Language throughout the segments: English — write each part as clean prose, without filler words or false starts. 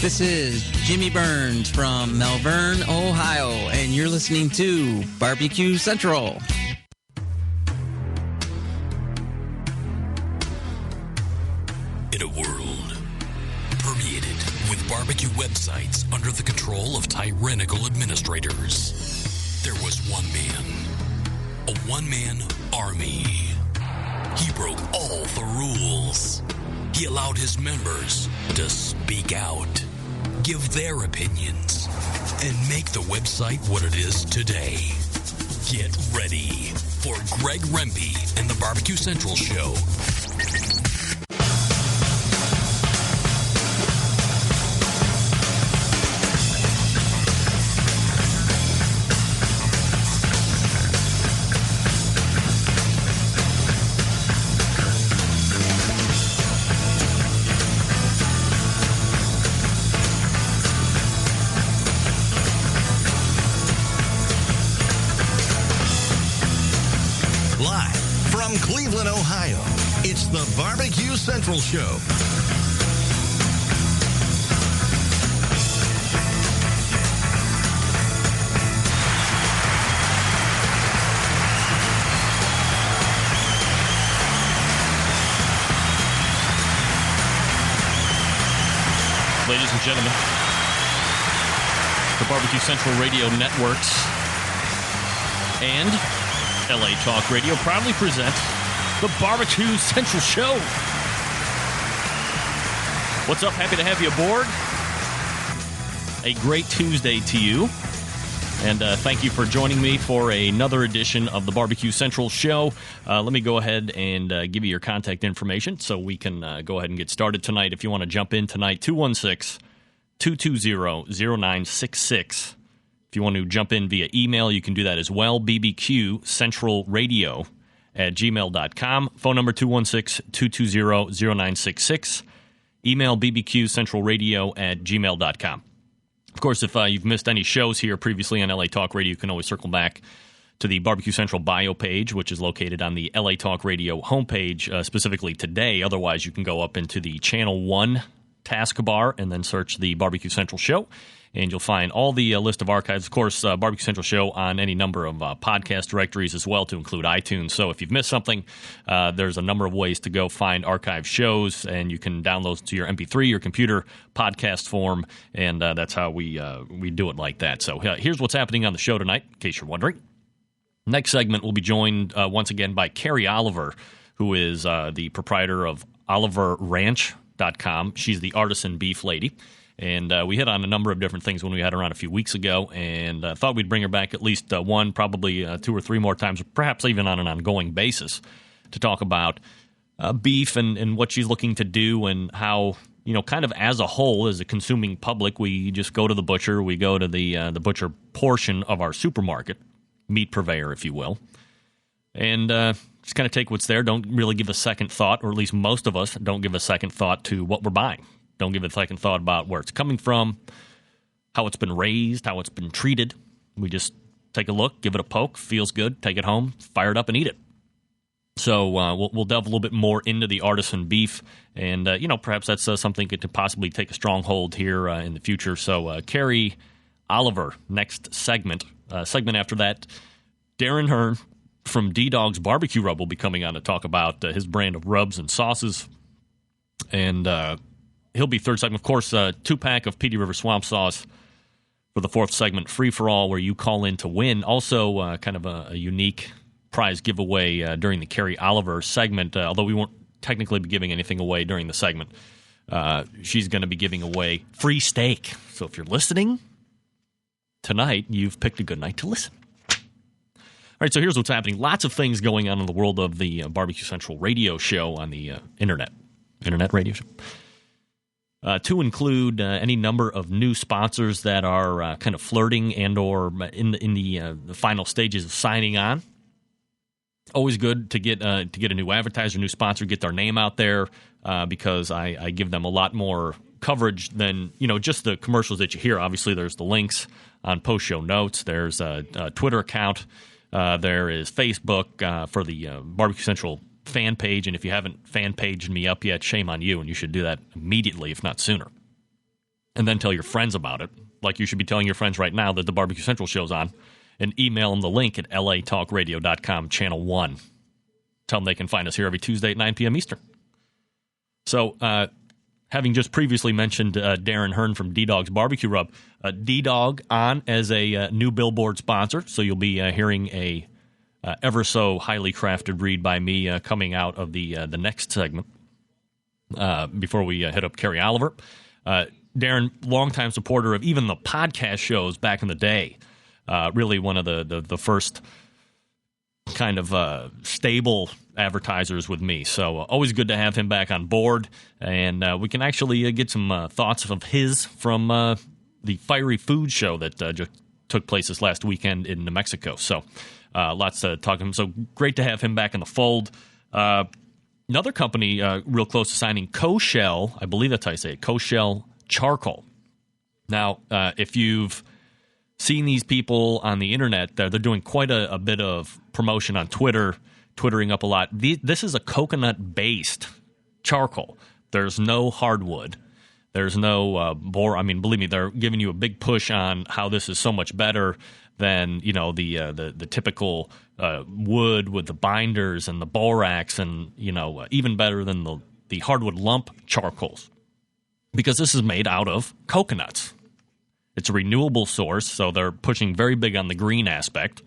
This is Jimmy Burns from Malvern, Ohio, and you're listening to Barbecue Central. In a world permeated with barbecue websites under the control of tyrannical administrators, there was one man, a one-man army. He broke all the rules. He allowed his members to speak out, give their opinions, and make the website what it is today. Get ready for Greg Rempe and the Barbecue Central Show. Cleveland, Ohio. It's the Barbecue Central Show. Ladies and gentlemen, the Barbecue Central Radio Networks and LA Talk Radio proudly present the Barbecue Central Show. What's up? Happy to have you aboard. A great Tuesday to you. And thank you for joining me for another edition of the Barbecue Central Show. Let me go ahead and give you your contact information so we can go ahead and get started tonight. If you want to jump in tonight, 216-220-0966. If you want to jump in via email, you can do that as well, bbqcentralradio@gmail.com. Phone number 216-220-0966. Email bbqcentralradio@gmail.com. Of course, if you've missed any shows here previously on LA Talk Radio, you can always circle back to the Barbecue Central bio page, which is located on the LA Talk Radio homepage, specifically today. Otherwise, you can go up into the Channel 1 taskbar and then search the Barbecue Central Show. And you'll find all the list of archives. Of course, Barbecue Central Show on any number of podcast directories as well, to include iTunes. So if you've missed something, there's a number of ways to go find archive shows, and you can download to your MP3, your computer, podcast form, and that's how we do it like that. So here's what's happening on the show tonight, in case you're wondering. Next segment, we'll be joined once again by Carrie Oliver, who is the proprietor of OliverRanch.com. She's the artisan beef lady. And we hit on a number of different things when we had her on a few weeks ago, and thought we'd bring her back at least one, probably 2 or 3 more times, perhaps even on an ongoing basis, to talk about beef and what she's looking to do, and how, kind of as a whole, as a consuming public, we just go to the butcher, we go to the butcher portion of our supermarket, meat purveyor, if you will, and just kind of take what's there, don't really give a second thought, or at least most of us don't give a second thought to what we're buying. Don't give it a second thought about where it's coming from, how it's been raised, how it's been treated. We just take a look, give it a poke, feels good, take it home, fire it up, and eat it. So we'll delve a little bit more into the artisan beef, and perhaps that's something that could possibly take a stronghold here in the future. So Carrie Oliver, next segment. Segment after that, Darren Hearn from D-Dog's Barbecue Rub will be coming on to talk about his brand of rubs and sauces, and he'll be third segment. Of course, 2-pack of Petey River Swamp Sauce for the fourth segment, Free For All, where you call in to win. Also, kind of a unique prize giveaway during the Carrie Oliver segment, although we won't technically be giving anything away during the segment. She's going to be giving away free steak. So if you're listening tonight, you've picked a good night to listen. All right, so here's what's happening. Lots of things going on in the world of the Barbecue Central radio show on the internet radio show. To include any number of new sponsors that are kind of flirting and or in the final stages of signing on. Always good to get a new advertiser, new sponsor, get their name out there, because I give them a lot more coverage than just the commercials that you hear. Obviously, there's the links on post show notes. There's a Twitter account. There is Facebook for the Barbecue Central fan page, and if you haven't fan paged me up yet, shame on you, and you should do that immediately, if not sooner. and then tell your friends about it, like you should be telling your friends right now that the Barbecue Central show's on, and email them the link at latalkradio.com, channel 1. Tell them they can find us here every Tuesday at 9 p.m. Eastern. So, having just previously mentioned Darren Hearn from D-Dog's Barbecue Rub, D-Dog on as a new Billboard sponsor, so you'll be hearing a ever so highly crafted read by me coming out of the next segment before we hit up Carrie Oliver. Darren, longtime supporter of even the podcast shows back in the day, really one of the first kind of stable advertisers with me. So always good to have him back on board, and we can actually get some thoughts of his from the Fiery Food Show that just took place this last weekend in New Mexico. So lots to talk to him. So great to have him back in the fold. Another company real close to signing, Co-Shell, I believe that's how you say it, Co-Shell Charcoal. Now, if you've seen these people on the internet, they're doing quite a bit of promotion on Twitter, twittering up a lot. This is a coconut-based charcoal. There's no hardwood. There's no bore. I mean, believe me, they're giving you a big push on how this is so much better than the typical wood with the binders and the borax, and even better than the hardwood lump charcoals, because this is made out of coconuts. It's a renewable source, so they're pushing very big on the green aspect.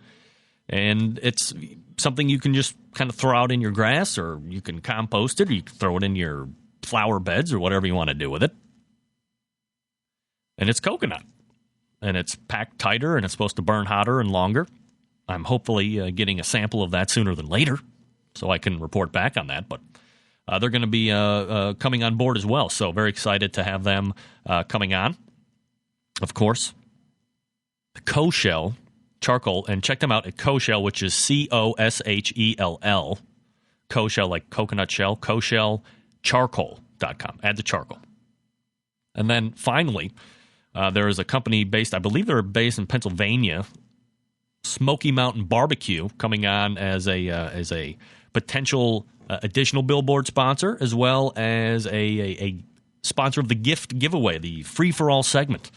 And it's something you can just kind of throw out in your grass, or you can compost it, or you can throw it in your flower beds, or whatever you want to do with it. And it's coconut. And it's packed tighter, and it's supposed to burn hotter and longer. I'm hopefully getting a sample of that sooner than later, so I can report back on that. But they're going to be coming on board as well, so very excited to have them coming on. Of course, the Co-Shell Charcoal, and check them out at Co-Shell, which is COSHELL, Co-Shell, like coconut shell, CoShellCharcoal.com. Add the charcoal. And then finally, there is a company based, I believe they're based in Pennsylvania, Smoky Mountain Barbecue, coming on as a potential additional Billboard sponsor, as well as a sponsor of the gift giveaway, the free-for-all segment.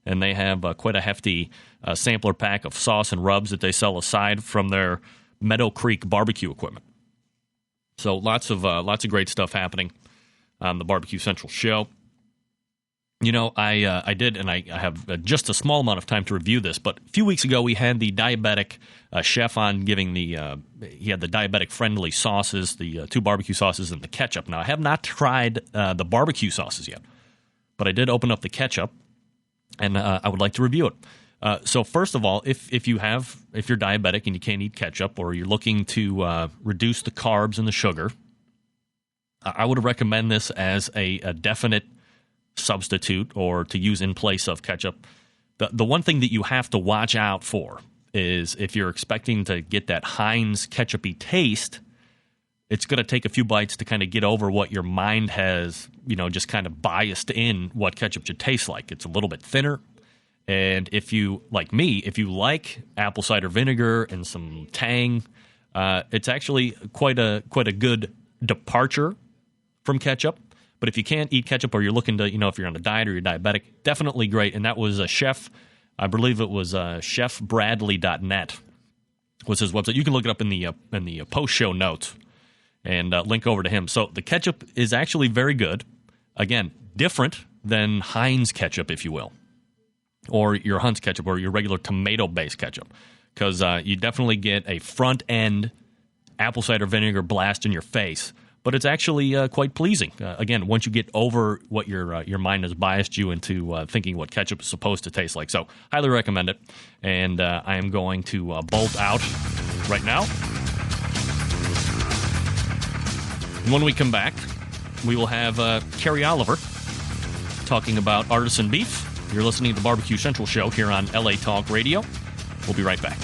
And they have quite a hefty sampler pack of sauce and rubs that they sell aside from their Meadow Creek barbecue equipment. So lots of great stuff happening on the Barbecue Central show. I did, and I have just a small amount of time to review this, but a few weeks ago we had the diabetic chef on giving he had the diabetic-friendly sauces, the 2 barbecue sauces and the ketchup. Now, I have not tried the barbecue sauces yet, but I did open up the ketchup, and I would like to review it. So first of all, if you're diabetic and you can't eat ketchup, or you're looking to reduce the carbs and the sugar, I would recommend this as a definite substitute, or to use in place of ketchup. The one thing that you have to watch out for is if you're expecting to get that Heinz ketchup-y taste, it's going to take a few bites to kind of get over what your mind has, just kind of biased in what ketchup should taste like. It's a little bit thinner. And if you, like me, if you like apple cider vinegar and some tang, it's actually quite a good departure from ketchup. But if you can't eat ketchup, or you're looking to, if you're on a diet or you're diabetic, definitely great. And that was a chef, I believe it was chefbradley.net was his website. You can look it up in the post-show notes and link over to him. So the ketchup is actually very good. Again, different than Heinz ketchup, if you will, or your Hunt's ketchup, or your regular tomato-based ketchup, because you definitely get a front-end apple cider vinegar blast in your face. But it's actually quite pleasing. Again, once you get over what your mind has biased you into thinking what ketchup is supposed to taste like. So, highly recommend it. And I am going to bolt out right now. And when we come back, we will have Carrie Oliver talking about artisan beef. You're listening to the Barbecue Central show here on LA Talk Radio. We'll be right back.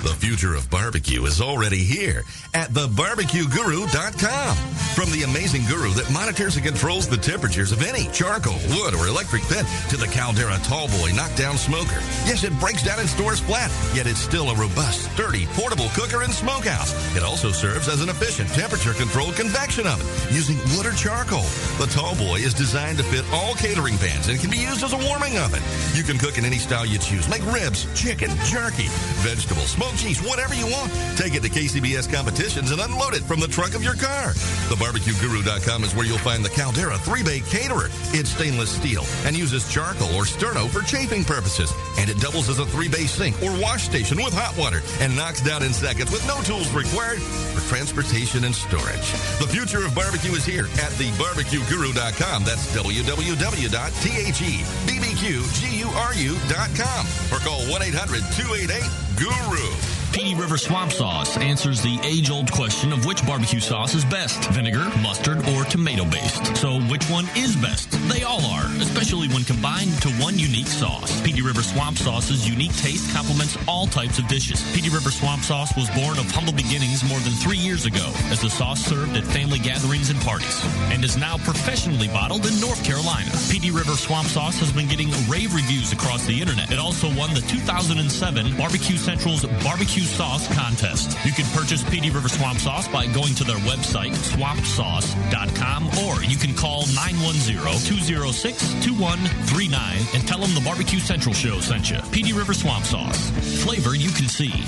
The future of barbecue is already here at thebarbecueguru.com. From the amazing guru that monitors and controls the temperatures of any charcoal, wood, or electric pit to the Caldera Tallboy knockdown smoker. Yes, it breaks down and stores flat, yet it's still a robust, sturdy, portable cooker and smokehouse. It also serves as an efficient temperature-controlled convection oven using wood or charcoal. The Tallboy is designed to fit all catering pans and can be used as a warming oven. You can cook in any style you choose. Make ribs, chicken, jerky, vegetables, smoked cheese, whatever you want. Take it to KCBS competitions and unload it from the trunk of your car. TheBarbecueGuru.com is where you'll find the Caldera 3-Bay Caterer. It's stainless steel and uses charcoal or sterno for chafing purposes. And it doubles as a 3-bay sink or wash station with hot water and knocks down in seconds with no tools required for transportation and storage. The future of barbecue is here at TheBarbecueGuru.com. That's www.thebbqguru.com or call 1-800-288-GURU. Petey River Swamp Sauce answers the age-old question of which barbecue sauce is best, vinegar, mustard, or tomato-based. So which one is best? They all are, especially when combined to one unique sauce. Petey River Swamp Sauce's unique taste complements all types of dishes. Petey River Swamp Sauce was born of humble beginnings more than 3 years ago as the sauce served at family gatherings and parties, and is now professionally bottled in North Carolina. Petey River Swamp Sauce has been getting rave reviews across the internet. It also won the 2007 Barbecue Central's Barbecue Sauce Contest. You can purchase Petey River Swamp Sauce by going to their website, swampsauce.com, or you can call 910-206-2139 and tell them the Barbecue Central Show sent you. Petey River Swamp Sauce. Flavor you can see.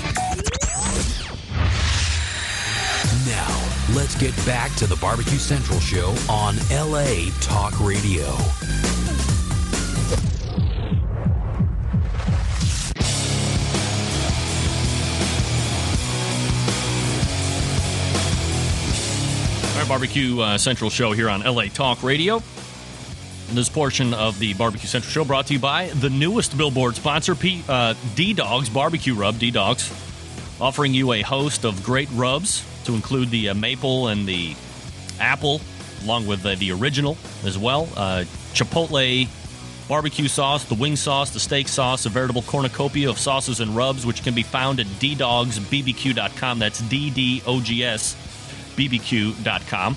Now, let's get back to the Barbecue Central Show on LA Talk Radio. Our Barbecue Central Show here on LA Talk Radio. This portion of the Barbecue Central Show brought to you by the newest billboard sponsor, D-Dog's Barbecue Rub. D-Dog's offering you a host of great rubs to include the maple and the apple, along with the original as well. Chipotle barbecue sauce, the wing sauce, the steak sauce, a veritable cornucopia of sauces and rubs, which can be found at ddogsbbq.com. That's DDOGS. BBQ.com.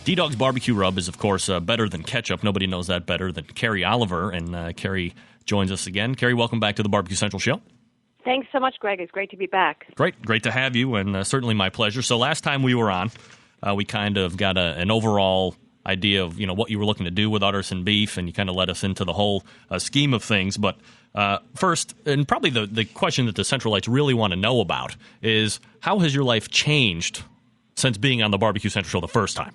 D-Dog's Barbecue Rub is, of course, better than ketchup. Nobody knows that better than Carrie Oliver, and Carrie joins us again. Carrie, welcome back to the Barbecue Central Show. Thanks so much, Greg. It's great to be back. Great to have you, and certainly my pleasure. So last time we were on, we kind of got an overall idea of what you were looking to do with artisan beef, and you kind of led us into the whole scheme of things. But first, and probably the question that the Centralites really want to know about is, how has your life changed since being on the Barbecue Central Show the first time?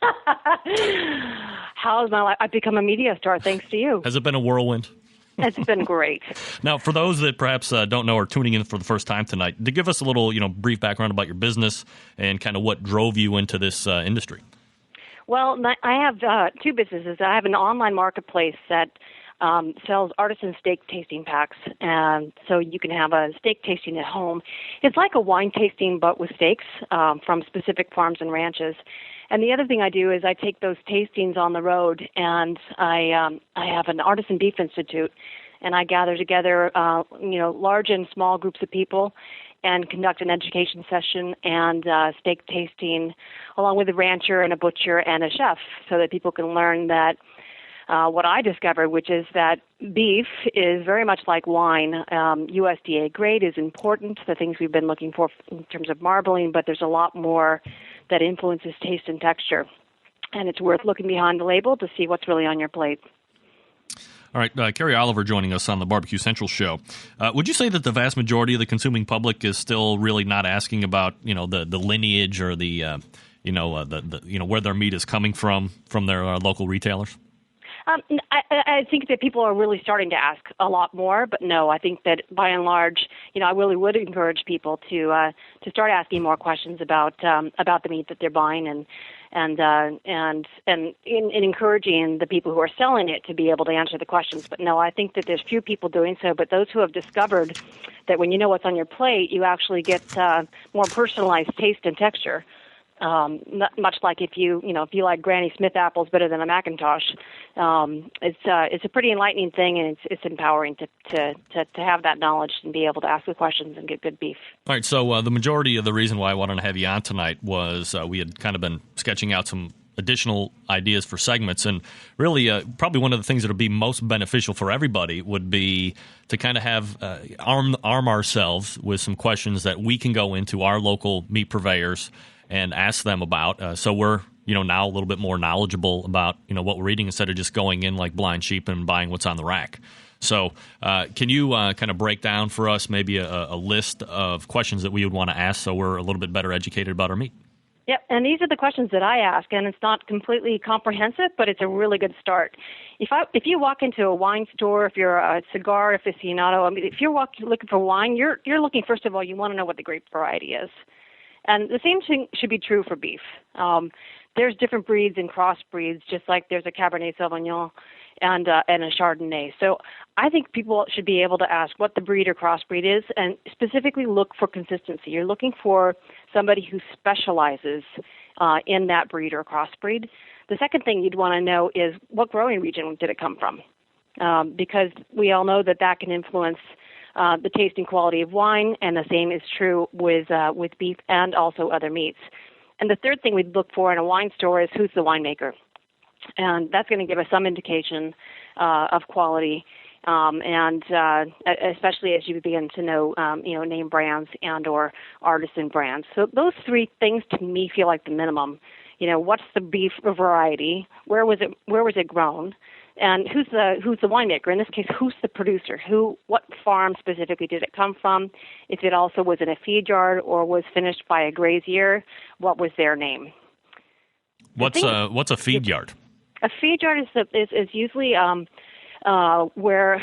How has my life? I've become a media star thanks to you. Has it been a whirlwind? It's been great. Now, for those that perhaps don't know or tuning in for the first time tonight, to give us a little brief background about your business and kind of what drove you into this industry. Well, I have two businesses. I have an online marketplace that sells artisan steak tasting packs, and so you can have a steak tasting at home. It's like a wine tasting, but with steaks from specific farms and ranches. And the other thing I do is I take those tastings on the road, and I have an Artisan Beef Institute, and I gather together large and small groups of people and conduct an education session and steak tasting along with a rancher and a butcher and a chef, so that people can learn that what I discovered, which is that beef is very much like wine. USDA grade is important, the things we've been looking for in terms of marbling, but there's a lot more that influences taste and texture. And it's worth looking behind the label to see what's really on your plate. All right, Carrie Oliver joining us on the Barbecue Central Show. Would you say that the vast majority of the consuming public is still really not asking about, the lineage or the where their meat is coming from their local retailers? I think that people are really starting to ask a lot more, but no, I think that by and large, I really would encourage people to start asking more questions about the meat that they're buying, and encouraging the people who are selling it to be able to answer the questions. But no, I think that there's few people doing so, but those who have discovered that when you know what's on your plate, you actually get more personalized taste and texture. Much like if you like Granny Smith apples better than a Macintosh, it's a pretty enlightening thing, and it's empowering to have that knowledge and be able to ask the questions and get good beef. All right, so the majority of the reason why I wanted to have you on tonight was we had kind of been sketching out some additional ideas for segments, and really probably one of the things that would be most beneficial for everybody would be to kind of have arm ourselves with some questions that we can go into our local meat purveyors and ask them about. So we're now a little bit more knowledgeable about what we're eating instead of just going in like blind sheep and buying what's on the rack. So can you kind of break down for us maybe a list of questions that we would want to ask so we're a little bit better educated about our meat? Yep, and these are the questions that I ask, and it's not completely comprehensive, but it's a really good start. If you walk into a wine store, if you're a cigar aficionado, if you're looking for wine, you're looking, first of all, you want to know what the grape variety is. And the same thing should be true for beef. There's different breeds and crossbreeds, just like there's a Cabernet Sauvignon and a Chardonnay. So I think people should be able to ask what the breed or crossbreed is and specifically look for consistency. You're looking for somebody who specializes in that breed or crossbreed. The second thing you'd want to know is what growing region did it come from? Because we all know that can influence the taste and quality of wine, and the same is true with beef and also other meats. And the third thing we'd look for in a wine store is who's the winemaker. And that's going to give us some indication of quality, and especially as you begin to know, name brands and or artisan brands. So those three things to me feel like the minimum. What's the beef variety? Where was it grown? And who's the winemaker? In this case, who's the producer? What farm specifically did it come from? If it also was in a feed yard or was finished by a grazier, what was their name? What's a feed yard? A feed yard is usually where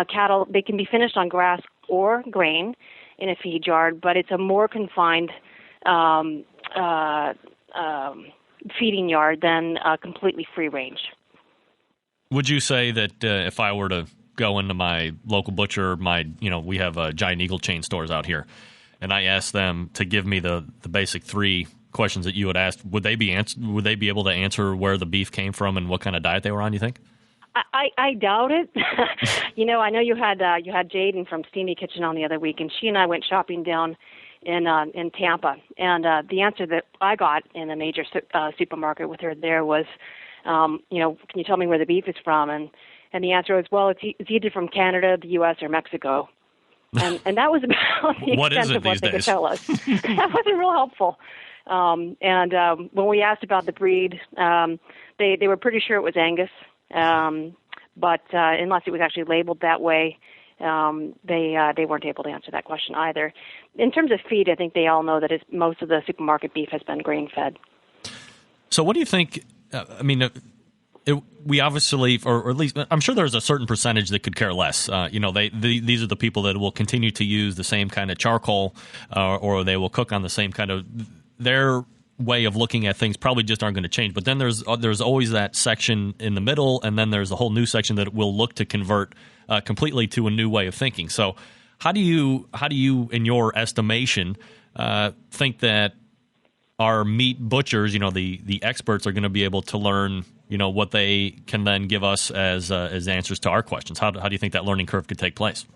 cattle, they can be finished on grass or grain in a feed yard, but it's a more confined feeding yard than completely free range. Would you say that if I were to go into my local butcher, we have Giant Eagle chain stores out here, and I asked them to give me the basic three questions that you had asked, would they be able to answer where the beef came from and what kind of diet they were on, you think? I doubt it. I know you had Jaden from Steamy Kitchen on the other week, and she and I went shopping down in Tampa, and the answer that I got in a major supermarket with her there was, can you tell me where the beef is from? And the answer was, well, it's either from Canada, the U.S., or Mexico. And that was about the extent of what they could tell us. That wasn't real helpful. And when we asked about the breed, they were pretty sure it was Angus, but unless it was actually labeled that way, they weren't able to answer that question either. In terms of feed, I think they all know that most of the supermarket beef has been grain-fed. So what do you think? We obviously, or at least I'm sure there's a certain percentage that could care less. These are the people that will continue to use the same kind of charcoal, or they will cook on the same kind of. Their way of looking at things probably just aren't going to change. But then there's always that section in the middle, and then there's a whole new section that will look to convert completely to a new way of thinking. So how do you, in your estimation, think that our meat butchers, the experts, are going to be able to learn, what they can then give us as answers to our questions? How do you think that learning curve could take place?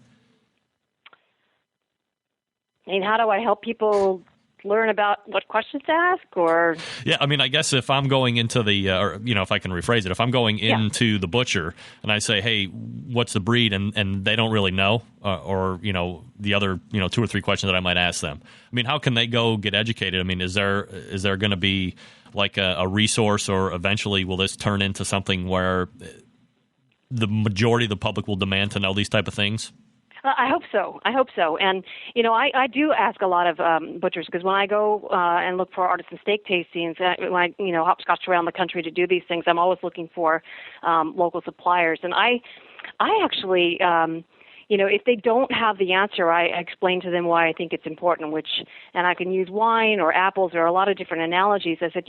How do I help people learn about what questions to ask? Or I guess if I'm going into the if I can rephrase it, if I'm going into the butcher and I say, hey, what's the breed, and they don't really know, or the other 2 or 3 questions that I might ask them, how can they go get educated? Is there going to be like a resource, or eventually will this turn into something where the majority of the public will demand to know these type of things? I hope so. And, I do ask a lot of butchers, because when I go and look for artisan steak tastings, when I, hopscotch around the country to do these things, I'm always looking for local suppliers. And I actually, if they don't have the answer, I explain to them why I think it's important, and I can use wine or apples or a lot of different analogies. I said,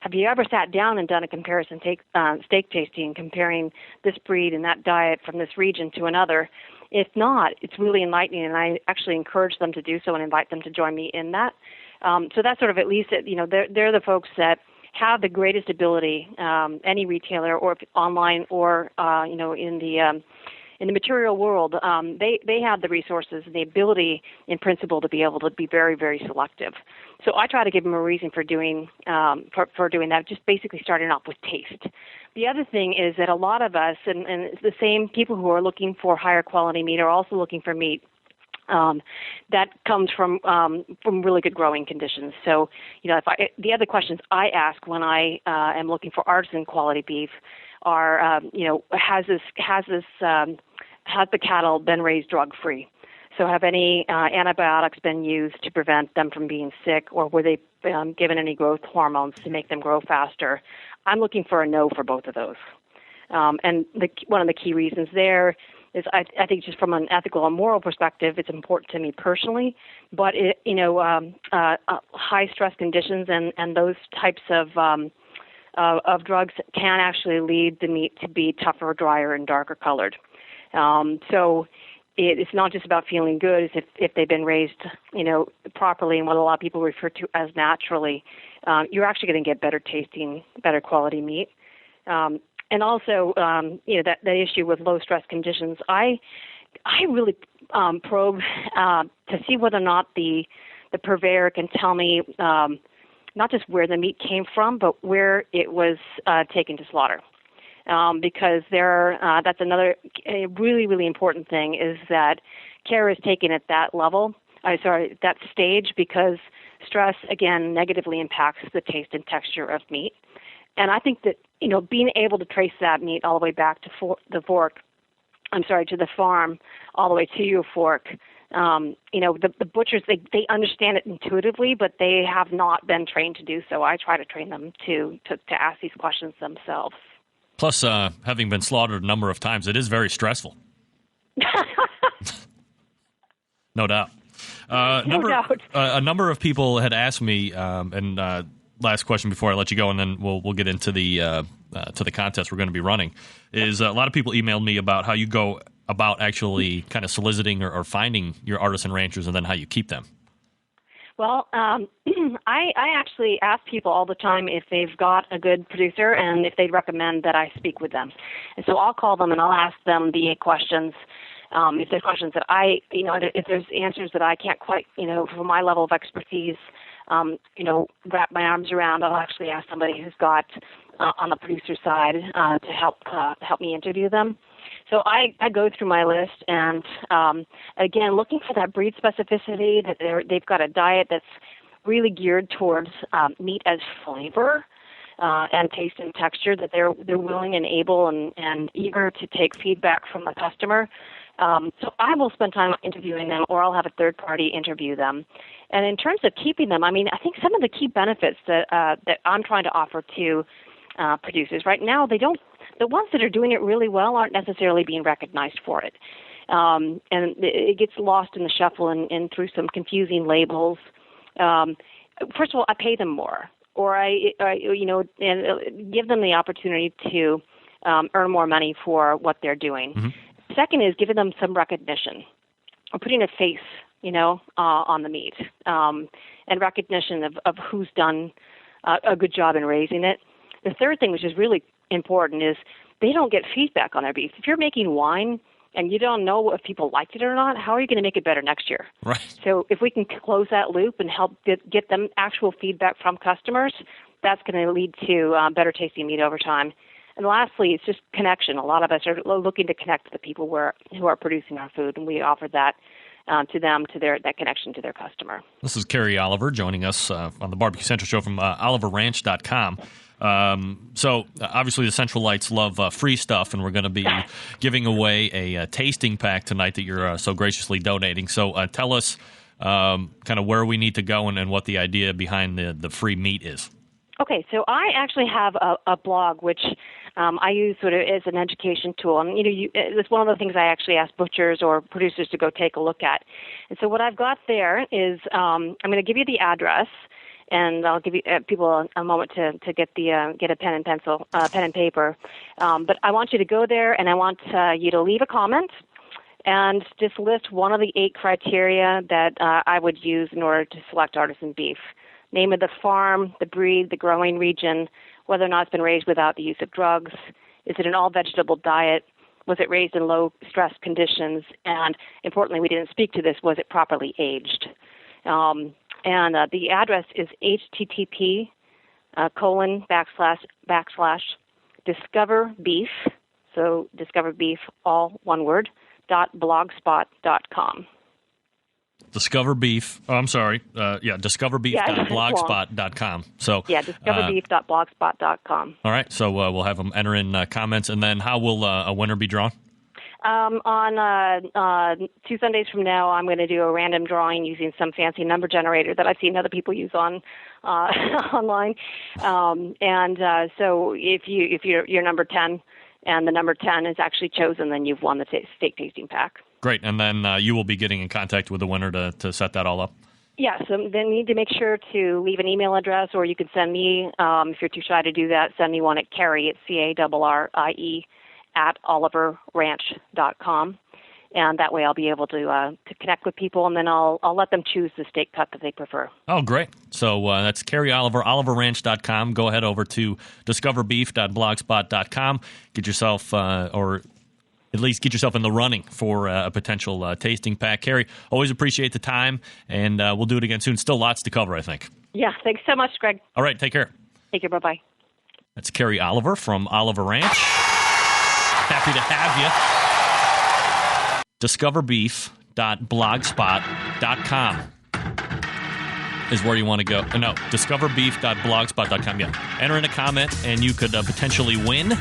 have you ever sat down and done a comparison steak tasting, comparing this breed and that diet from this region to another? If not, it's really enlightening, and I actually encourage them to do so and invite them to join me in that. So that's sort of at least, they're the folks that have the greatest ability, any retailer or online or, in the material world, they have the resources and the ability, in principle, to be able to be very, very selective. So I try to give them a reason for doing that, just basically starting off with taste. The other thing is that a lot of us, and it's the same people who are looking for higher quality meat, are also looking for meat that comes from really good growing conditions. So, the other questions I ask when I am looking for artisan quality beef are, has the cattle been raised drug free? So, have any antibiotics been used to prevent them from being sick, or were they given any growth hormones to make them grow faster? I'm looking for a no for both of those. And one of the key reasons there is I think just from an ethical and moral perspective, it's important to me personally. But high stress conditions and those types of drugs can actually lead the meat to be tougher, drier, and darker colored. So it's not just about feeling good. It's if they've been raised, properly and what a lot of people refer to as naturally, you're actually going to get better tasting, better quality meat. And also, that issue with low stress conditions, I really probe to see whether or not the purveyor can tell me not just where the meat came from, but where it was taken to slaughter. Because that's another really, really important thing is that care is taken at that level. That stage, because stress again negatively impacts the taste and texture of meat. And I think that, being able to trace that meat all the way back to the farm, all the way to your fork, the butchers, they understand it intuitively, but they have not been trained to do so. I try to train them to ask these questions themselves. Plus, having been slaughtered a number of times, it is very stressful. No doubt. No doubt. A number of people had asked me, last question before I let you go, and then we'll get into the contest we're going to be running, is a lot of people emailed me about how you go about actually kind of soliciting or finding your artisan ranchers and then how you keep them. Well, I actually ask people all the time if they've got a good producer and if they'd recommend that I speak with them. And so I'll call them and I'll ask them the questions. If there's questions that if there's answers that I can't quite, from my level of expertise, wrap my arms around, I'll actually ask somebody who's got on the producer side to help me interview them. So I go through my list and, again, looking for that breed specificity, that they've got a diet that's really geared towards meat as flavor and taste and texture, that they're willing and able and eager to take feedback from the customer. So I will spend time interviewing them, or I'll have a third party interview them. And in terms of keeping them, I think some of the key benefits that I'm trying to offer to producers right now, the ones that are doing it really well aren't necessarily being recognized for it. And it gets lost in the shuffle and through some confusing labels. First of all, I pay them more, or I give them the opportunity to earn more money for what they're doing. Mm-hmm. Second is giving them some recognition, or putting a face, on the meat, and recognition of who's done a good job in raising it. The third thing, which is really important, is they don't get feedback on their beef. If you're making wine and you don't know if people liked it or not, how are you going to make it better next year? Right. So if we can close that loop and help get them actual feedback from customers, that's going to lead to better tasting meat over time. And lastly, it's just connection. A lot of us are looking to connect to the people who are producing our food, and we offer that to them, that connection to their customer. This is Carrie Oliver joining us on the Barbecue Central Show from OliverRanch.com. So obviously the Centralites love free stuff, and we're going to be giving away a tasting pack tonight that you're so graciously donating. So tell us kind of where we need to go and what the idea behind the free meat is. Okay, so I actually have a blog which I use sort of as an education tool, and it's one of the things I actually ask butchers or producers to go take a look at. And so what I've got there is I'm going to give you the address, and I'll give you people a moment to get a pen and paper. But I want you to go there, and I want you to leave a comment. and just list one of the 8 criteria that I would use in order to select artisan beef. Name of the farm, the breed, the growing region, whether or not it's been raised without the use of drugs. Is it an all-vegetable diet? Was it raised in low-stress conditions? And importantly, we didn't speak to this, was it properly aged? The address is http:// Discover Beef, so Discover Beef, all one word, .blogspot.com. discoverbeef.blogspot.com. So discoverbeef.blogspot.com. All right, so we'll have them enter in comments, and then how will a winner be drawn? On 2 Sundays from now, I'm going to do a random drawing using some fancy number generator that I've seen other people use on online. So if you're number 10 and the number 10 is actually chosen, then you've won the steak tasting pack. Great, and then you will be getting in contact with the winner to set that all up? Yeah, so then you need to make sure to leave an email address, or you can send me, if you're too shy to do that, send me one at Carrie, it's CARRIE, @oliverranch.com. And that way I'll be able to connect with people, and then I'll let them choose the steak cut that they prefer. Oh, great. So that's Carrie Oliver, oliverranch.com. Go ahead over to discoverbeef.blogspot.com. Get yourself, or at least get yourself in the running for a potential tasting pack. Carrie, always appreciate the time, and we'll do it again soon. Still lots to cover, I think. Yeah, thanks so much, Greg. All right, take care. Take care, bye-bye. That's Carrie Oliver from Oliver Ranch. Happy to have you. Discoverbeef.blogspot.com is where you want to go. No, discoverbeef.blogspot.com. Yeah. Enter in a comment, and you could potentially win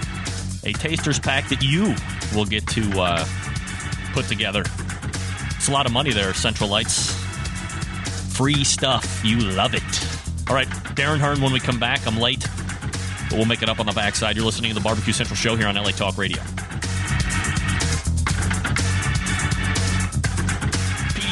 a taster's pack that you will get to put together. It's a lot of money there, Central Lights. Free stuff. You love it. All right, Darren Hearn, when we come back, I'm late, but we'll make it up on the backside. You're listening to the Barbecue Central Show here on LA Talk Radio.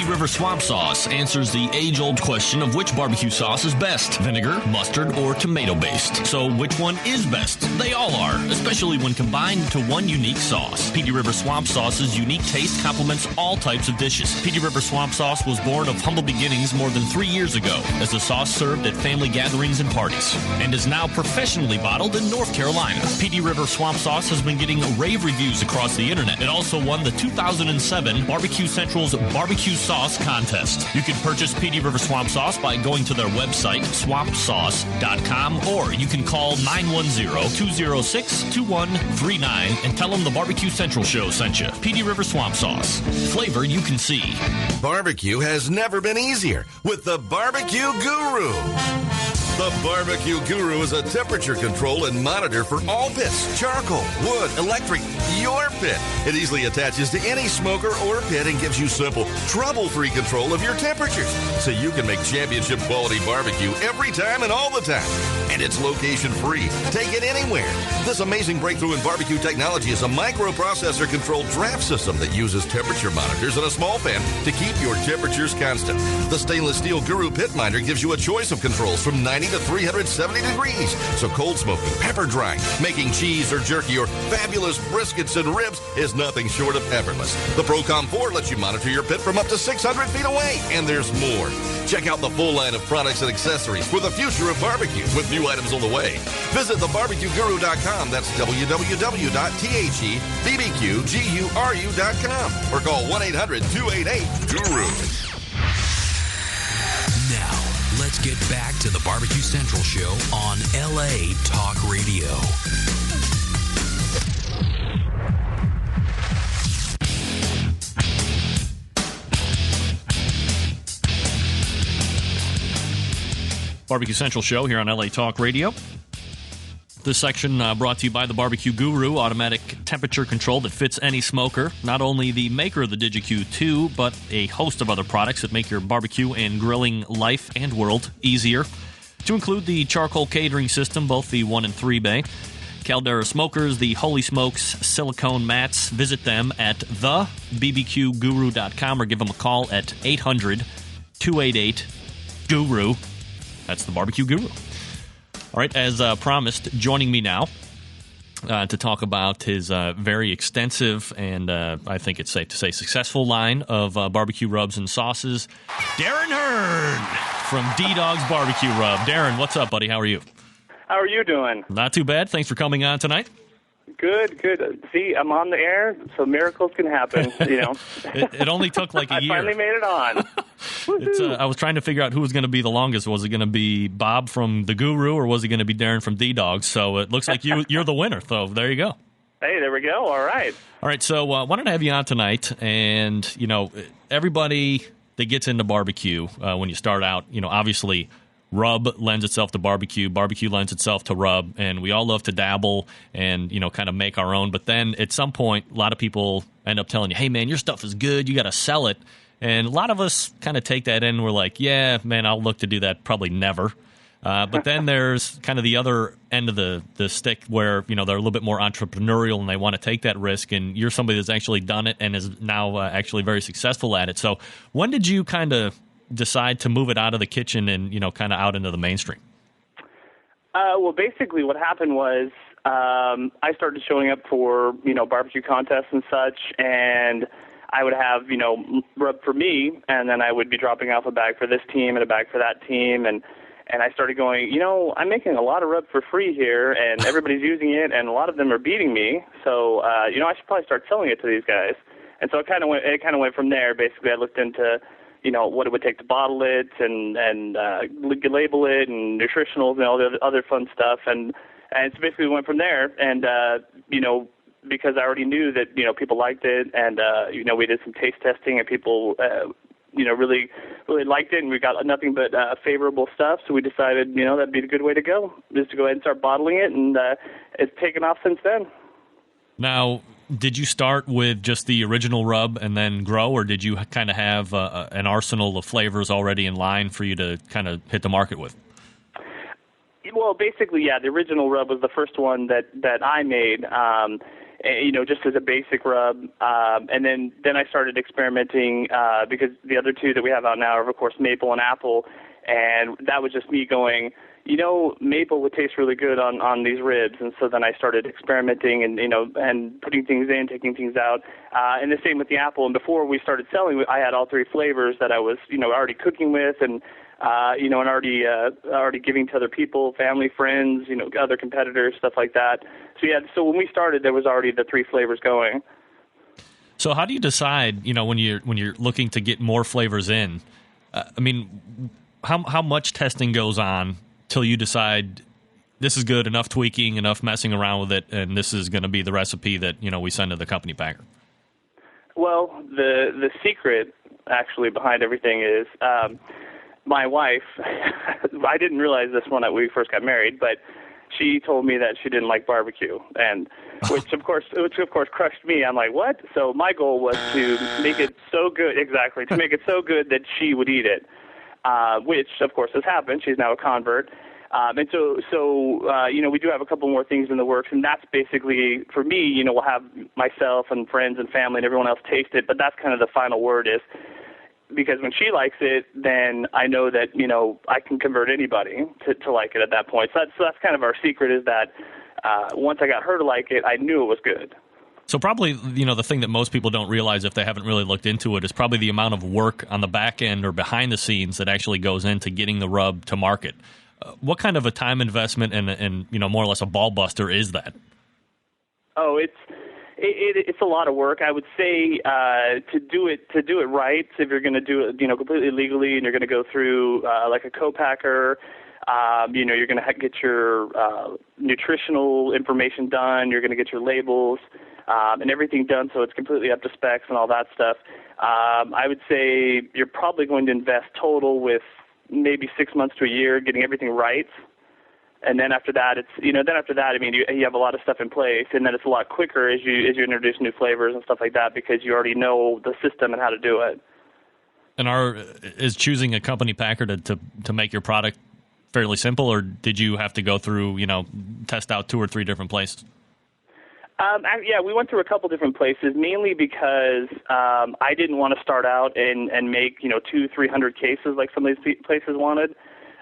River Swamp Sauce answers the age-old question of which barbecue sauce is best, vinegar, mustard, or tomato-based. So which one is best? They all are, especially when combined into one unique sauce. Petey River Swamp Sauce's unique taste complements all types of dishes. Petey River Swamp Sauce was born of humble beginnings more than 3 years ago as a sauce served at family gatherings and parties, and is now professionally bottled in North Carolina. Petey River Swamp Sauce has been getting rave reviews across the internet. It also won the 2007 Barbecue Central's Barbecue Sauce Contest. You can purchase Petey River Swamp Sauce by going to their website, swampsauce.com, or you can call 910-206-2139 and tell them the Barbecue Central Show sent you. Petey River Swamp Sauce. Flavor you can see. Barbecue has never been easier with the Barbecue Guru. The Barbecue Guru is a temperature control and monitor for all pits, charcoal, wood, electric, your pit. It easily attaches to any smoker or pit and gives you simple, trouble-free control of your temperatures, so you can make championship quality barbecue every time and all the time. And it's location-free. Take it anywhere. This amazing breakthrough in barbecue technology is a microprocessor-controlled draft system that uses temperature monitors and a small fan to keep your temperatures constant. The stainless steel Guru Pit Minder gives you a choice of controls from 90 to 370 degrees. So cold smoking, pepper drying, making cheese or jerky, or fabulous briskets and ribs is nothing short of effortless. The ProCom 4 lets you monitor your pit from up to 600 feet away. And there's more. Check out the full line of products and accessories for the future of barbecue with new items on the way. Visit thebarbecueguru.com. That's www.thebbqguru.com. Or call 1-800-288-GURU. Now, let's get back to the Barbecue Central Show on LA Talk Radio. Barbecue Central Show here on LA Talk Radio. This section brought to you by the Barbecue Guru, automatic temperature control that fits any smoker. Not only the maker of the DigiQ2, but a host of other products that make your barbecue and grilling life and world easier. To include the charcoal catering system, both the 1 and 3 bay, Caldera smokers, the Holy Smokes silicone mats. Visit them at thebbqguru.com or give them a call at 800-288-GURU. That's the Barbecue Guru. All right, as promised, joining me now to talk about his very extensive and I think it's safe to say successful line of barbecue rubs and sauces. Darren Hearn from D-Dog's Barbecue Rub. Darren, what's up, buddy? How are you? How are you doing? Not too bad. Thanks for coming on tonight. Good. See, I'm on the air, so miracles can happen, you know. It only took like a year. I finally made it on. I was trying to figure out who was going to be the longest. Was it going to be Bob from The Guru, or was it going to be Darren from D-Dog? So it looks like you're the winner. So there you go. Hey, there we go. All right. So wanted to have you on tonight. And, you know, everybody that gets into barbecue, when you start out, you know, obviously rub lends itself to barbecue. Barbecue lends itself to rub. And we all love to dabble and, you know, kind of make our own. But then at some point, a lot of people end up telling you, hey, man, your stuff is good. You got to sell it. And a lot of us kind of take that in. We're like, yeah, man, I'll look to do that probably never. But then there's kind of the other end of the stick where, you know, they're a little bit more entrepreneurial and they want to take that risk. And you're somebody that's actually done it and is now actually very successful at it. So when did you kind of decide to move it out of the kitchen and, you know, kind of out into the mainstream? Well, basically what happened was I started showing up for, you know, barbecue contests and such, and I would have, you know, rub for me, and then I would be dropping off a bag for this team and a bag for that team, and I started going, you know, I'm making a lot of rub for free here, and everybody's using it, and a lot of them are beating me, so, you know, I should probably start selling it to these guys. And so it kind of went from there. Basically, I looked into, you know, what it would take to bottle it and label it and nutritionals and all the other fun stuff. And so basically went from there. And, you know, because I already knew that, you know, people liked it and, you know, we did some taste testing and people, you know, really liked it. And we got nothing but favorable stuff. So we decided, you know, that'd be a good way to go, just to go ahead and start bottling it. And it's taken off since then. Now, did you start with just the original rub and then grow, or did you kind of have an arsenal of flavors already in line for you to kind of hit the market with? Well, basically, yeah, the original rub was the first one that I made, you know, just as a basic rub. And then I started experimenting because the other two that we have out now are, of course, maple and apple. And that was just me going, you know, maple would taste really good on these ribs. And so then I started experimenting and, you know, and putting things in, taking things out. And the same with the apple. And before we started selling, I had all three flavors that I was, you know, already cooking with and, you know, and already giving to other people, family, friends, you know, other competitors, stuff like that. So, yeah, so when we started, there was already the three flavors going. So how do you decide, you know, when you're looking to get more flavors in? I mean, how much testing goes on till you decide this is good, enough tweaking, enough messing around with it, and this is going to be the recipe that, you know, we send to the company packer? Well, the secret actually behind everything is my wife. I didn't realize this when we first got married, but she told me that she didn't like barbecue, and which of course crushed me. I'm like, what? So my goal was to make it so good, to make it so good that she would eat it. Which, of course, has happened. She's now a convert. And so you know, we do have a couple more things in the works, and that's basically, for me, you know, we'll have myself and friends and family and everyone else taste it, but that's kind of the final word is, because when she likes it, then I know that, you know, I can convert anybody to like it at that point. So that's kind of our secret is that once I got her to like it, I knew it was good. So probably, you know, the thing that most people don't realize if they haven't really looked into it is probably the amount of work on the back end or behind the scenes that actually goes into getting the rub to market. What kind of a time investment and you know, more or less a ball buster is that? Oh, it's a lot of work. I would say to do it right, if you're going to do it, you know, completely legally, and you're going to go through like a co-packer. You know, you're going to get your nutritional information done. You're going to get your labels and everything done so it's completely up to specs and all that stuff. I would say you're probably going to invest total with maybe 6 months to a year getting everything right. And then after that, I mean, you have a lot of stuff in place, and then it's a lot quicker as you introduce new flavors and stuff like that because you already know the system and how to do it. And is choosing a company packer to make your product fairly simple, or did you have to go through, you know, test out 2 or 3 different places? Yeah, we went through a couple different places, mainly because I didn't want to start out and make, you know, 200-300 cases like some of these places wanted.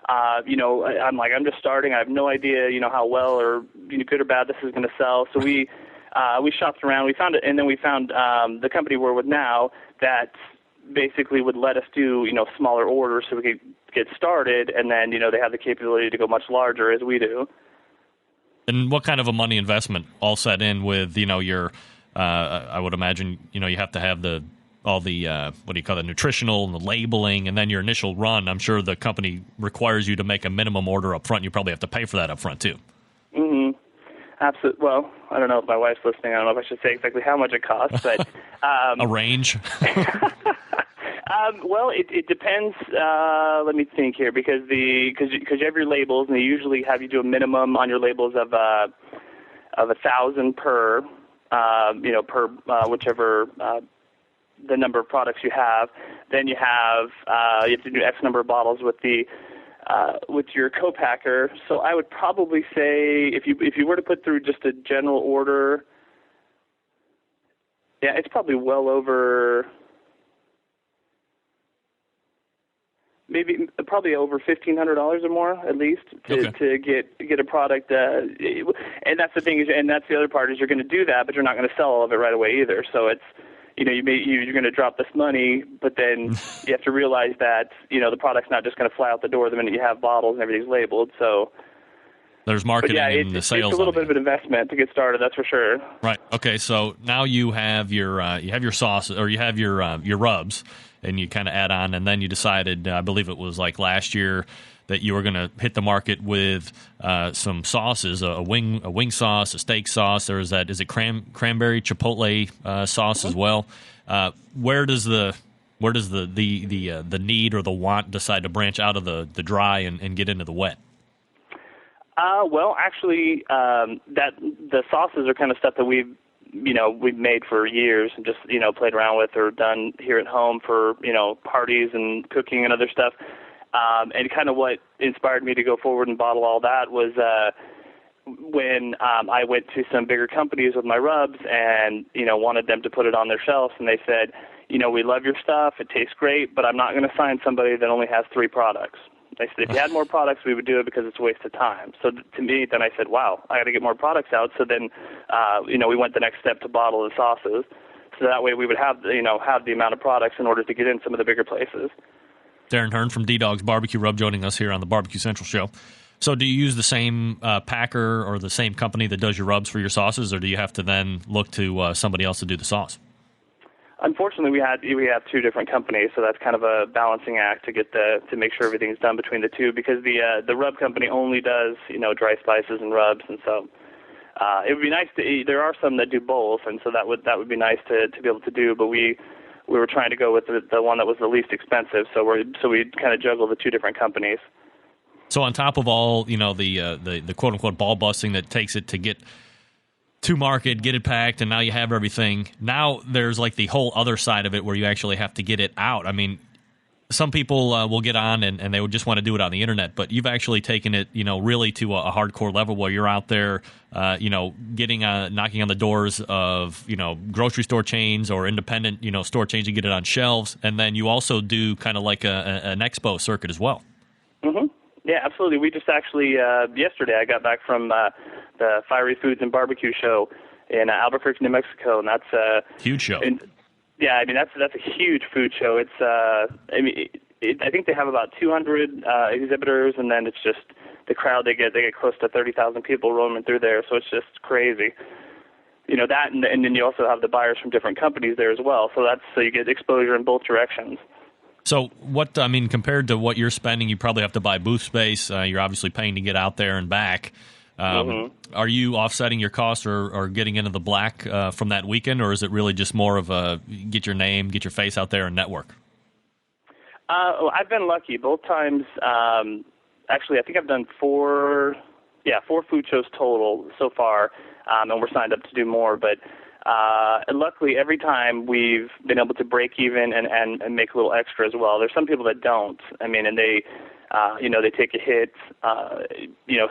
I'm just starting. I have no idea, how well or good or bad this is going to sell. So we shopped around. We found it, and then we found the company we're with now that basically would let us do, smaller orders so we could get started, and then, they have the capability to go much larger as we do. And what kind of a money investment all set in with, your, I would imagine, you have to have all the nutritional and the labeling, and then your initial run. I'm sure the company requires you to make a minimum order up front. You probably have to pay for that up front too. Mm-hmm. Absolutely. Well, I don't know if my wife's listening. I don't know if I should say exactly how much it costs, but a range. Well, it depends. Let me think here, because you have your labels, and they usually have you do a minimum on your labels of 1,000 per, whichever the number of products you have. Then you have to do X number of bottles with your co-packer. So I would probably say if you were to put through just a general order, yeah, it's probably well over. Probably over $1,500 or more at least to get a product. And that's the thing, and that's the other part is you're going to do that, but you're not going to sell all of it right away either. So it's you're going to drop this money, but then you have to realize that the product's not just going to fly out the door the minute you have bottles and everything's labeled. So there's marketing and the sales. It's a little bit of an investment to get started, that's for sure. Right. Okay. So now you have your sauce, or you have your rubs, and you kind of add on, and then you decided, I believe it was like last year, that you were going to hit the market with some sauces, a wing sauce, a steak sauce. There is that. Is it cranberry chipotle sauce as well? Where does the need or the want decide to branch out of the dry and get into the wet? Well, actually, that the sauces are kind of stuff that we've made for years and just, played around with or done here at home for, parties and cooking and other stuff. And kind of what inspired me to go forward and bottle all that was when I went to some bigger companies with my rubs and, wanted them to put it on their shelves. And they said, we love your stuff. It tastes great, but I'm not going to sign somebody that only has 3 products. They said, if you had more products, we would do it because it's a waste of time. So to me, then I said, wow, I got to get more products out. So then, we went the next step to bottle the sauces. So that way we would have the amount of products in order to get in some of the bigger places. Darren Hearn from D-Dog's Barbecue Rub joining us here on the Barbecue Central Show. So do you use the same packer or the same company that does your rubs for your sauces, or do you have to then look to somebody else to do the sauce? Unfortunately, we have 2 different companies, so that's kind of a balancing act to make sure everything's done between the 2. Because the rub company only does dry spices and rubs, and so it would be nice to. There are some that do both, and so that would be nice to be able to do. But we were trying to go with the one that was the least expensive, so we kind of juggle the 2 different companies. So on top of all the quote unquote ball busting that takes it to get to market, get it packed, and now you have everything. Now there's like the whole other side of it where you actually have to get it out. I mean, some people will get on and they would just want to do it on the internet, but you've actually taken it, really to a hardcore level where you're out there, getting knocking on the doors of, grocery store chains or independent, store chains to get it on shelves, and then you also do kind of like an expo circuit as well. Mm-hmm. Yeah, absolutely. We just actually yesterday I got back from the Fiery Foods and Barbecue show in Albuquerque, New Mexico, and that's a huge show. Yeah, I mean that's a huge food show. It's I think they have about 200 exhibitors, and then it's just the crowd they get close to 30,000 people roaming through there, so it's just crazy. That, and then you also have the buyers from different companies there as well. So you get exposure in both directions. So compared to what you're spending, you probably have to buy booth space. You're obviously paying to get out there and back. Are you offsetting your costs or getting into the black from that weekend, or is it really just more of a get your name, get your face out there and network? I've been lucky both times. Actually, I think I've done 4 food shows total so far, and we're signed up to do more. But luckily, every time we've been able to break even and make a little extra as well. There's some people that don't. I mean, and they take a hit,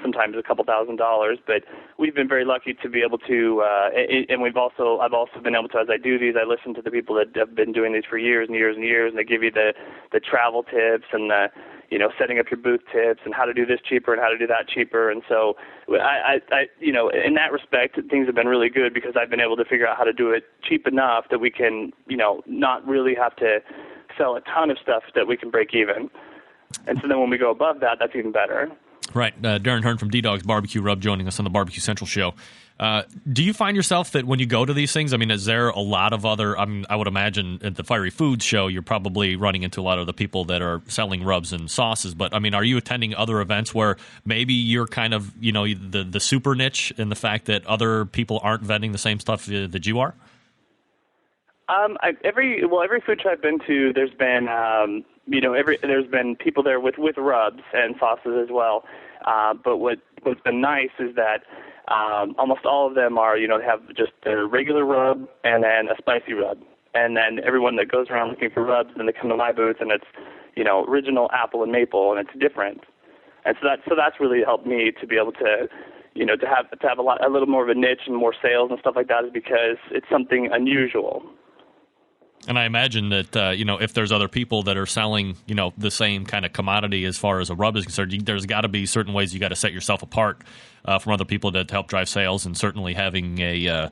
sometimes a couple $1,000s, but we've been very lucky to be able to, and I've also been able to, as I do these, I listen to the people that have been doing these for years and years and years, and they give you the travel tips and setting up your booth tips and how to do this cheaper and how to do that cheaper. And so I in that respect, things have been really good because I've been able to figure out how to do it cheap enough that we can, not really have to sell a ton of stuff that we can break even. And so then when we go above that, that's even better. Right. Darren Hearn from D-Dog's Barbecue Rub joining us on the Barbecue Central show. Do you find yourself that when you go to these things, is there a lot of other, I would imagine at the Fiery Foods show, you're probably running into a lot of the people that are selling rubs and sauces, but are you attending other events where maybe you're kind of, the super niche in the fact that other people aren't vending the same stuff that you are? Every food show I've been to, there's been, there's been people there with rubs and sauces as well. But what's been nice is that almost all of them are, they have just their regular rub and then a spicy rub. And then everyone that goes around looking for rubs, then they come to my booth and it's, original apple and maple, and it's different. And so that's really helped me to be able to, to have a little more of a niche and more sales and stuff like that, is because it's something unusual. And I imagine that, if there's other people that are selling, the same kind of commodity as far as a rub is concerned, there's got to be certain ways you got to set yourself apart from other people that help drive sales, and certainly having a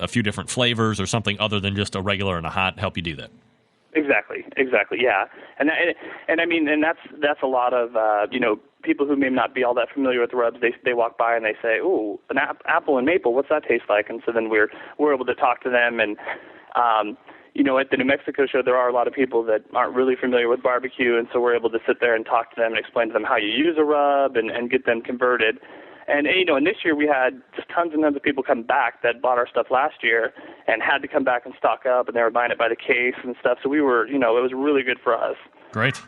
few different flavors or something other than just a regular and a hot help you do that. Exactly, yeah. And that's a lot of, people who may not be all that familiar with the rubs. They walk by and they say, "Ooh, an apple and maple, what's that taste like?" And so then we're able to talk to them. And at the New Mexico show, there are a lot of people that aren't really familiar with barbecue, and so we're able to sit there and talk to them and explain to them how you use a rub and get them converted. And this year we had just tons and tons of people come back that bought our stuff last year and had to come back and stock up, and they were buying it by the case and stuff. So we were, it was really good for us. Great.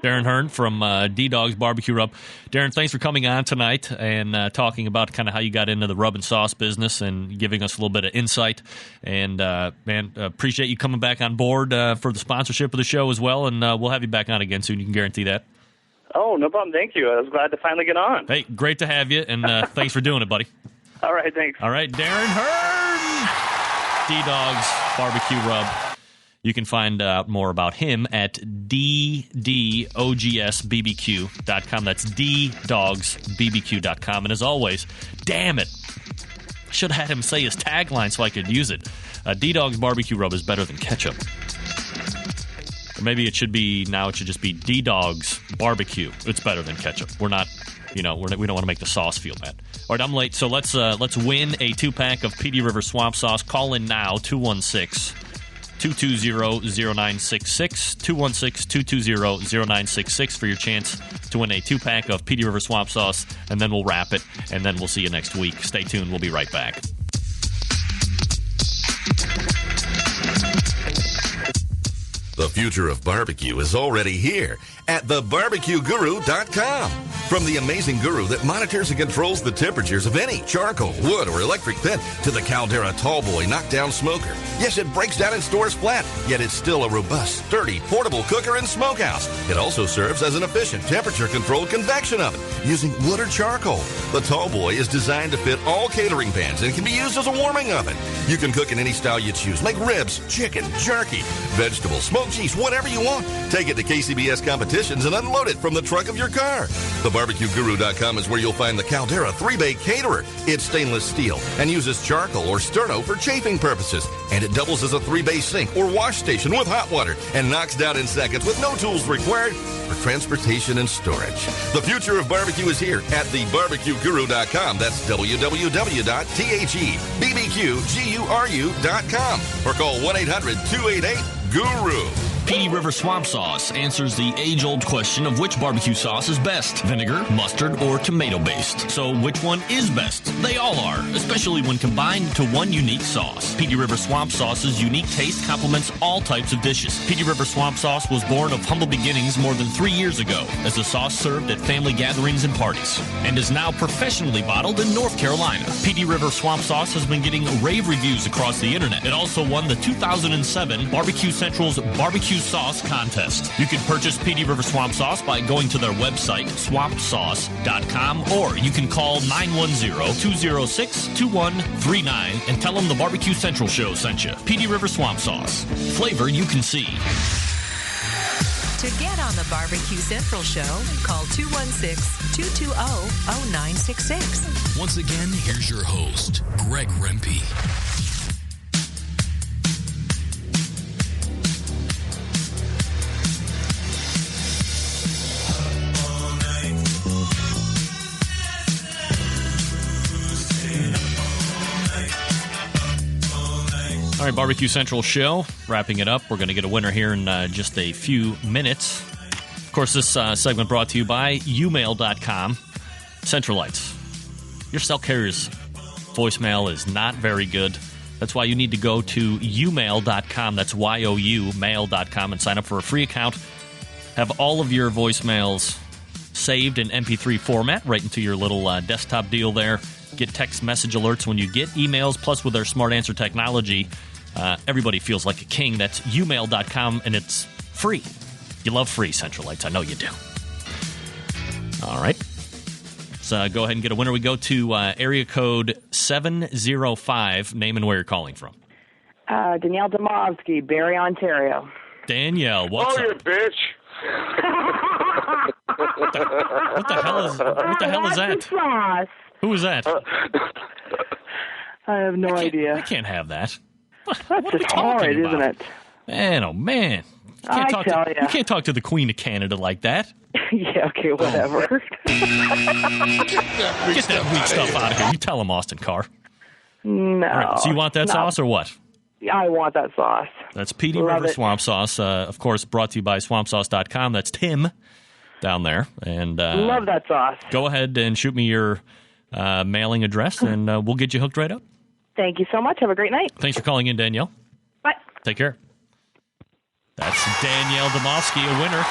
Darren Hearn from D-Dog's Barbecue Rub. Darren, thanks for coming on tonight and talking about kind of how you got into the rub and sauce business and giving us a little bit of insight. And, appreciate you coming back on board for the sponsorship of the show as well, and we'll have you back on again soon. You can guarantee that. Oh, no problem. Thank you. I was glad to finally get on. Hey, great to have you, and thanks for doing it, buddy. All right, thanks. All right, Darren Hearn, D-Dog's Barbecue Rub. You can find out more about him at ddogsbbq.com. That's ddogsbbq.com. And as always, damn it, I should have had him say his tagline so I could use it. D-Dog's Barbecue Rub is better than ketchup. Or maybe it should just be D-Dog's Barbecue. It's better than ketchup. We're not, we don't want to make the sauce feel bad. All right, I'm late, so let's win a 2-pack of PD River Swamp Sauce. Call in now, 216-220-0966, 216-220-0966 for your chance to win a 2-pack of PD River Swamp Sauce, and then we'll wrap it, and then we'll see you next week. Stay tuned. We'll be right back. The future of barbecue is already here at thebarbecueguru.com. From the amazing guru that monitors and controls the temperatures of any charcoal, wood, or electric pit to the Caldera Tallboy knockdown smoker. Yes, it breaks down and stores flat, yet it's still a robust, sturdy, portable cooker and smokehouse. It also serves as an efficient temperature-controlled convection oven using wood or charcoal. The Tallboy is designed to fit all catering pans and can be used as a warming oven. You can cook in any style you choose, like ribs, chicken, jerky, vegetables, smoked cheese, whatever you want. Take it to KCBS competitions and unload it from the trunk of your car. TheBarbecueGuru.com is where you'll find the Caldera 3-Bay Caterer. It's stainless steel and uses charcoal or sterno for chafing purposes. And it doubles as a 3-bay sink or wash station with hot water and knocks down in seconds with no tools required for transportation and storage. The future of barbecue is here at TheBarbecueGuru.com. That's www.thebbqguru.com or call 1-800-288-GURU. PD River Swamp Sauce answers the age-old question of which barbecue sauce is best, vinegar, mustard, or tomato-based. So which one is best? They all are, especially when combined to one unique sauce. PD River Swamp Sauce's unique taste complements all types of dishes. PD River Swamp Sauce was born of humble beginnings more than 3 years ago as a sauce served at family gatherings and parties, and is now professionally bottled in North Carolina. PD River Swamp Sauce has been getting rave reviews across the internet. It also won the 2007 Barbecue Central's Barbecue Sauce Contest. You can purchase PD River Swamp Sauce by going to their website, swampsauce.com, or you can call 910-206-2139 and tell them the Barbecue Central show sent you. PD River Swamp Sauce. Flavor you can see. To get on the Barbecue Central Show, call 216-220-0966. Once again, here's your host, Greg Rempe. All right, Barbecue Central Show, wrapping it up. We're going to get a winner here in just a few minutes. Of course, this segment brought to you by umail.com. Centralites. Your cell carrier's voicemail is not very good. That's why you need to go to umail.com. That's Y-O-U, mail.com, and sign up for a free account. Have all of your voicemails saved in MP3 format right into your little desktop deal there. Get text message alerts when you get emails. Plus, with their smart answer technology, everybody feels like a king. That's umail.com, and it's free. You love free, Centralites. I know you do. All right. So go ahead and get a winner. We go to area code 705. Name and where you're calling from. Danielle Domofsky, Barrie, Ontario. Danielle, what's up? You bitch. What the hell is that? Sauce. Who is that? I have no idea. I can't have that. That's just horrid, isn't it? Man, oh man. You can't talk to the Queen of Canada like that. Yeah, okay, whatever. Get that weak stuff out of here. You tell him, Austin Carr. No. All right, so you want that sauce or what? I want that sauce. That's Petey River Swamp Sauce. Of course, brought to you by swampsauce.com. That's Tim down there. And love that sauce. Go ahead and shoot me your mailing address, and we'll get you hooked right up. Thank you so much. Have a great night. Thanks for calling in, Danielle. Bye. Take care. That's Danielle Domofsky, a winner.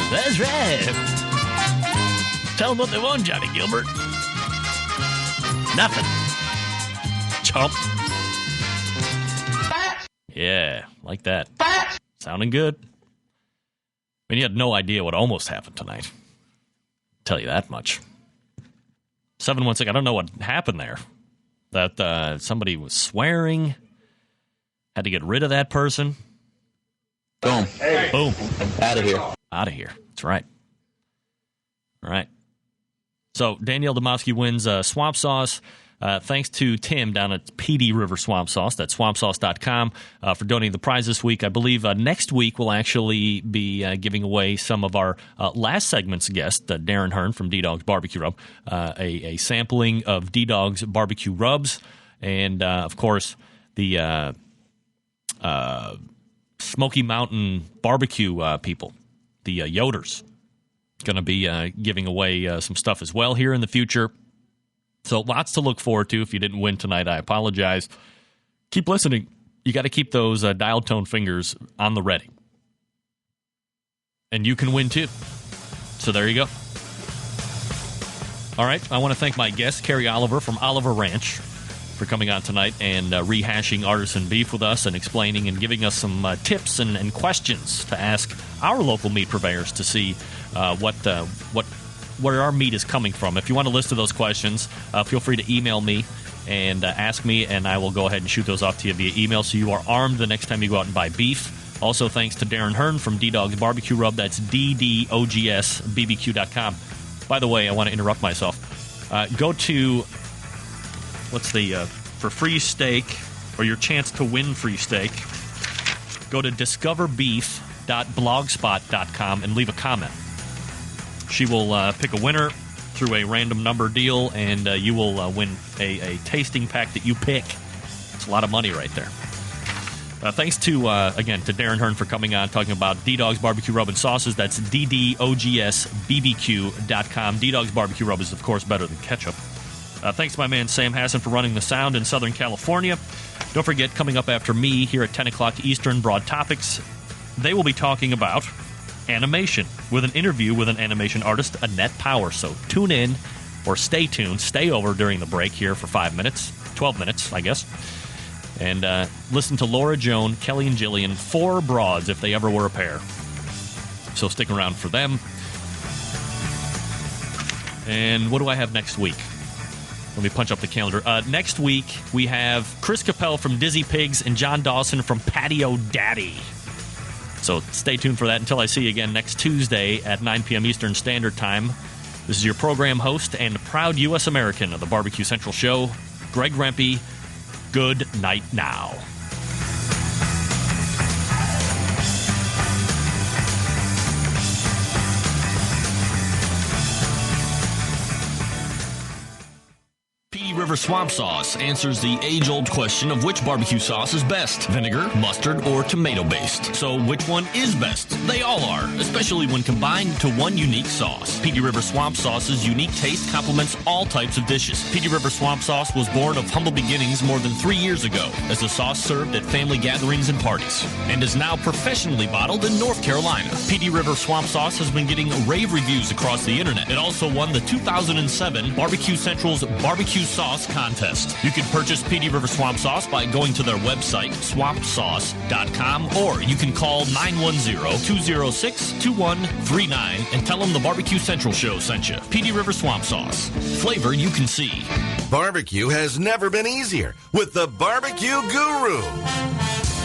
That's right. Tell them what they want, Johnny Gilbert. Nothing. Chump. Yeah, like that. Sounding good. I mean, you had no idea what almost happened tonight. Tell you that much. 716, I don't know what happened there. That somebody was swearing. Had to get rid of that person. Boom. Hey. Boom. Out of here. Out of here. That's right. All right. So Danielle Domofsky wins swamp sauce. Thanks to Tim down at Petey River Swamp Sauce. That's swampsauce.com for donating the prize this week. I believe next week we'll actually be giving away some of our last segment's guest, Darren Hearn from D-Dog's Barbecue Rub, a sampling of D-Dog's barbecue rubs, and, of course, the Smoky Mountain barbecue people, the Yoders, going to be giving away some stuff as well here in the future. So lots to look forward to. If you didn't win tonight, I apologize. Keep listening. You got to keep those dial tone fingers on the ready. And you can win too. So there you go. All right. I want to thank my guest, Carrie Oliver from Oliver Ranch, for coming on tonight and rehashing artisan beef with us and explaining and giving us some tips and questions to ask our local meat purveyors to see where our meat is coming from. If you want a list of those questions, feel free to email me and ask me, and I will go ahead and shoot those off to you via email so you are armed the next time you go out and buy beef. Also, thanks to Darren Hearn from D-Dog's Barbecue Rub. That's DDOGSBBQ.com. By the way, I want to interrupt myself. Go to, for free steak, or your chance to win free steak, go to discoverbeef.blogspot.com and leave a comment. She will pick a winner through a random number deal, and you will win a tasting pack that you pick. It's a lot of money right there. Thanks to, again, to Darren Hearn for coming on, talking about D-Dog's Barbecue Rub and Sauces. That's DDOGSBBQ.com. D-Dog's Barbecue Rub is, of course, better than ketchup. Thanks to my man Sam Hassan for running the sound in Southern California. Don't forget, coming up after me here at 10 o'clock Eastern, Broad Topics, they will be talking about animation with an interview with an animation artist, Annette Power. So tune in, or stay tuned, stay over during the break here for 12 minutes, I guess. And listen to Laura Joan, Kelly and Jillian, 4 broads if they ever were a pair. So stick around for them. And what do I have next week? Let me punch up the calendar. Next week, we have Chris Capel from Dizzy Pigs and John Dawson from Patio Daddy. So stay tuned for that until I see you again next Tuesday at 9 p.m. Eastern Standard Time. This is your program host and proud U.S. American of the Barbecue Central Show, Greg Rempe. Good night now. River Swamp Sauce answers the age-old question of which barbecue sauce is best, vinegar, mustard, or tomato-based. So which one is best? They all are, especially when combined to one unique sauce. Petey River Swamp Sauce's unique taste complements all types of dishes. Petey River Swamp Sauce was born of humble beginnings more than 3 years ago as a sauce served at family gatherings and parties, and is now professionally bottled in North Carolina. Petey River Swamp Sauce has been getting rave reviews across the internet. It also won the 2007 Barbecue Central's Barbecue Sauce Contest. You can purchase Petey River Swamp Sauce by going to their website, swampsauce.com, or you can call 910-206-2139 and tell them the Barbecue Central Show sent you. Petey River Swamp Sauce. Flavor you can see. Barbecue has never been easier with the Barbecue Guru.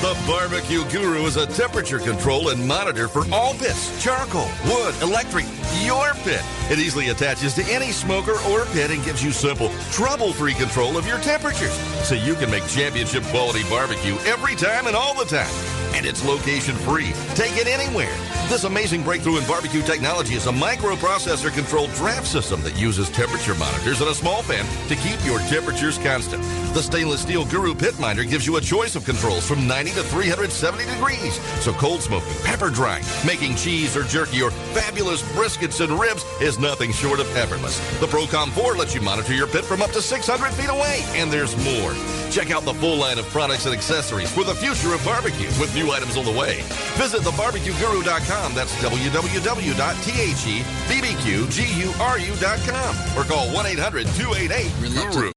The Barbecue Guru is a temperature control and monitor for all pits, charcoal, wood, electric, your pit. It easily attaches to any smoker or pit and gives you simple, trouble-free control of your temperatures so you can make championship quality barbecue every time and all the time. And it's location-free. Take it anywhere. This amazing breakthrough in barbecue technology is a microprocessor-controlled draft system that uses temperature monitors and a small fan to keep your temperatures constant. The stainless steel Guru Pit Minder gives you a choice of controls from 90 to 370 degrees. So cold smoking, pepper drying, making cheese or jerky, or fabulous briskets and ribs is nothing short of effortless. The Procom 4 lets you monitor your pit from up to 600 feet away. And there's more. Check out the full line of products and accessories for the future of barbecue with new items on the way. Visit thebarbecueguru.com. That's www.thebbqguru.com. Or call 1-800-288-GURU.